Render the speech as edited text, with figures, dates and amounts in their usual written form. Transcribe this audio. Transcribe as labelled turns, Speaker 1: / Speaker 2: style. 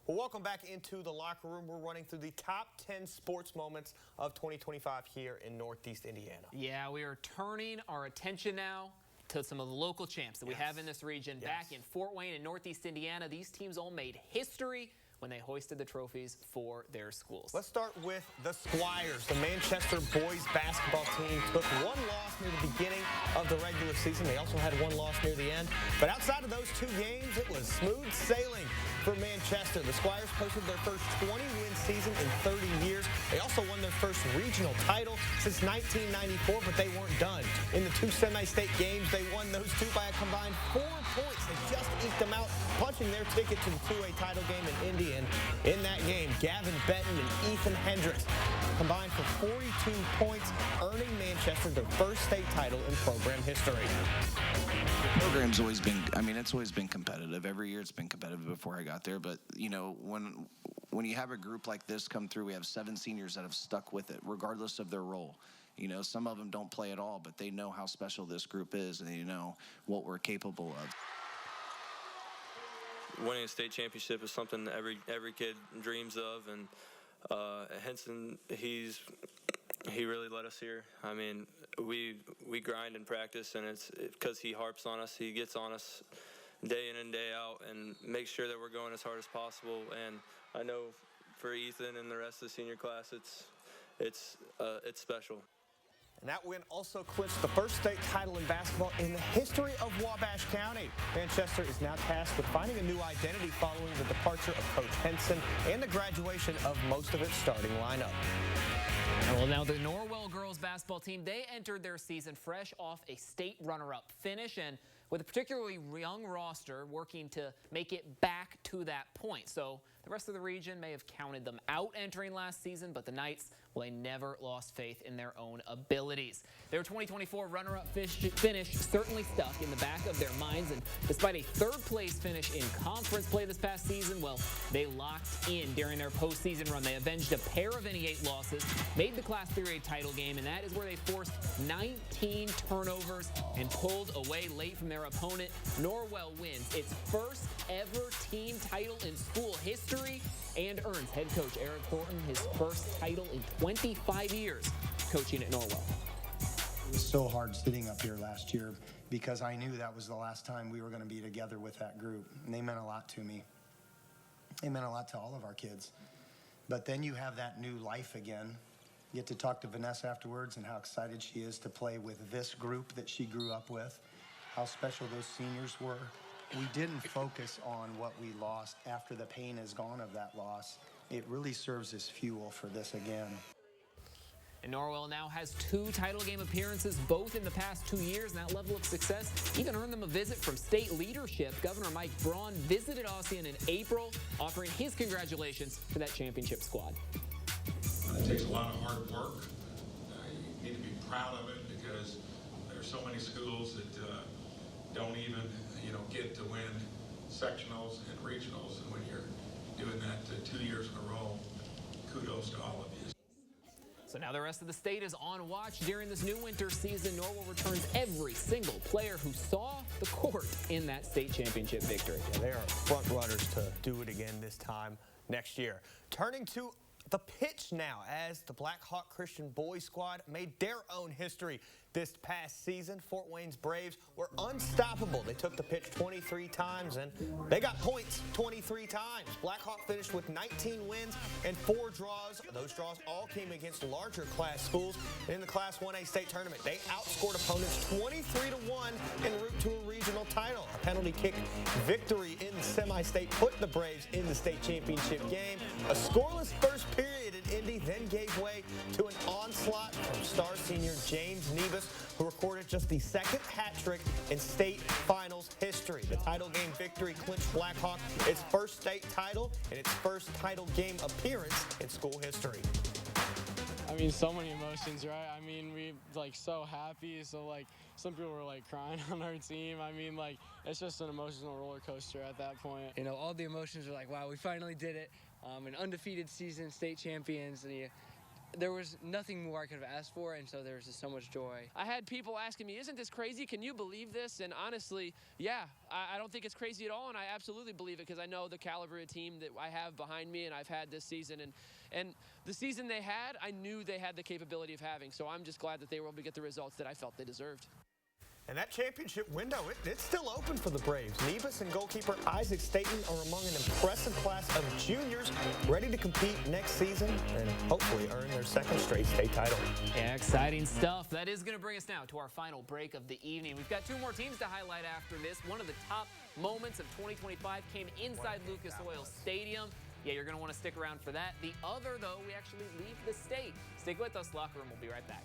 Speaker 1: Well, welcome back into the locker room. We're running through the top 10 sports moments of 2025 here in Northeast Indiana.
Speaker 2: Yeah, we are turning our attention now to some of the local champs that we have in this region. Back in Fort Wayne and Northeast Indiana, these teams all made history when they hoisted the trophies for their schools.
Speaker 1: Let's start with the Squires. The Manchester boys basketball team took one loss near the beginning of the regular season. They also had one loss near the end. But outside of those two games, it was smooth sailing for Manchester. The Squires posted their first 20-win season in 30 years. They also won their first regional title since 1994, but they weren't done. In the two semi-state games, they won those two by a combined 4 points. They just eked them out, punching their ticket to the 2A title game in Indy. And in that game, Gavin Benton and Ethan Hendricks combined for 42 points, earning Manchester their first state title in program history.
Speaker 3: The program's always been, it's always been competitive. Every year it's been competitive before I got there. But, you know, when you have a group like this come through, we have 7 seniors that have stuck with it, regardless of their role. You know, some of them don't play at all, but they know how special this group is and they know what we're capable of.
Speaker 4: Winning a state championship is something that every kid dreams of, and Henson, he really led us here. I mean, we grind and practice, and it's because he harps on us. He gets on us day in and day out and makes sure that we're going as hard as possible. And I know for Ethan and the rest of the senior class, it's special.
Speaker 1: And that win also clinched the first state title in basketball in the history of Wabash County. Manchester is now tasked with finding a new identity following the departure of Coach Henson and the graduation of most of its starting lineup.
Speaker 2: Well, now the Norwell girls basketball team, they entered their season fresh off a state runner-up finish and with a particularly young roster working to make it back to that point. So the rest of the region may have counted them out entering last season, but the Knights, well, they never lost faith in their own abilities. Their 2024 runner-up finish certainly stuck in the back of their minds, and despite a third-place finish in conference play this past season, well, they locked in during their postseason run. They avenged a pair of NE8 losses, made the Class 3A title game, and that is where they forced 19 turnovers and pulled away late from their opponent. Norwell wins its first ever team title in school history and earns head coach Eric Thornton his first title in 25 years coaching at Norwell.
Speaker 5: It was so hard sitting up here last year because I knew that was the last time we were going to be together with that group, and they meant a lot to me. They meant a lot to all of our kids. But then you have that new life again. You get to talk to Vanessa afterwards and how excited she is to play with this group that she grew up with, how special those seniors were. We didn't focus on what we lost after the pain is gone of that loss. It really serves as fuel for this again.
Speaker 2: And Norwell now has 2 title game appearances, both in the past 2 years, and that level of success even earned them a visit from state leadership. Governor Mike Braun visited Ossian in April, offering his congratulations to that championship squad.
Speaker 6: It takes a lot of hard work. You need to be proud of it because there are so many schools that don't even, get to win sectionals and regionals. And when you're doing that 2 years in a row, kudos to all of you.
Speaker 2: So now the rest of the state is on watch during this new winter season. Norwell returns every single player who saw the court in that state championship victory.
Speaker 1: Yeah, they are front runners to do it again this time next year. Turning to the pitch now, as the Black Hawk Christian boys squad made their own history this past season. Fort Wayne's Braves were unstoppable. They took the pitch 23 times, and they got points 23 times. Black Hawk finished with 19 wins and 4 draws. Those draws all came against larger class schools. In the Class 1A state tournament, they outscored opponents 23-1 en route to a regional title. A penalty kick victory in the semi-state put the Braves in the state championship game. A scoreless first period in Indy then gave way to an onslaught from star senior James Nebus, who recorded just the second hat trick in state finals history. The title game victory clinched Black Hawk its first state title and its first title game appearance in school history.
Speaker 7: I mean, so many emotions, right? I mean, we so happy. So some people were crying on our team. I mean, it's just an emotional roller coaster at that point.
Speaker 8: You know, all the emotions are wow, we finally did it. An undefeated season, state champions, and there was nothing more I could have asked for, and so there was just so much joy.
Speaker 9: I had people asking me, isn't this crazy? Can you believe this? And honestly, yeah, I don't think it's crazy at all, and I absolutely believe it because I know the caliber of team that I have behind me and I've had this season. And the season they had, I knew they had the capability of having, so I'm just glad that they were able to get the results that I felt they deserved.
Speaker 1: And that championship window, it's still open for the Braves. Nevis and goalkeeper Isaac Staten are among an impressive class of juniors ready to compete next season and hopefully earn their second straight state title.
Speaker 2: Yeah, exciting stuff. That is going to bring us now to our final break of the evening. We've got 2 more teams to highlight after this. One of the top moments of 2025 came inside Lucas Oil Stadium. Yeah, you're going to want to stick around for that. The other, though, we actually leave the state. Stick with us. Locker Room will be right back.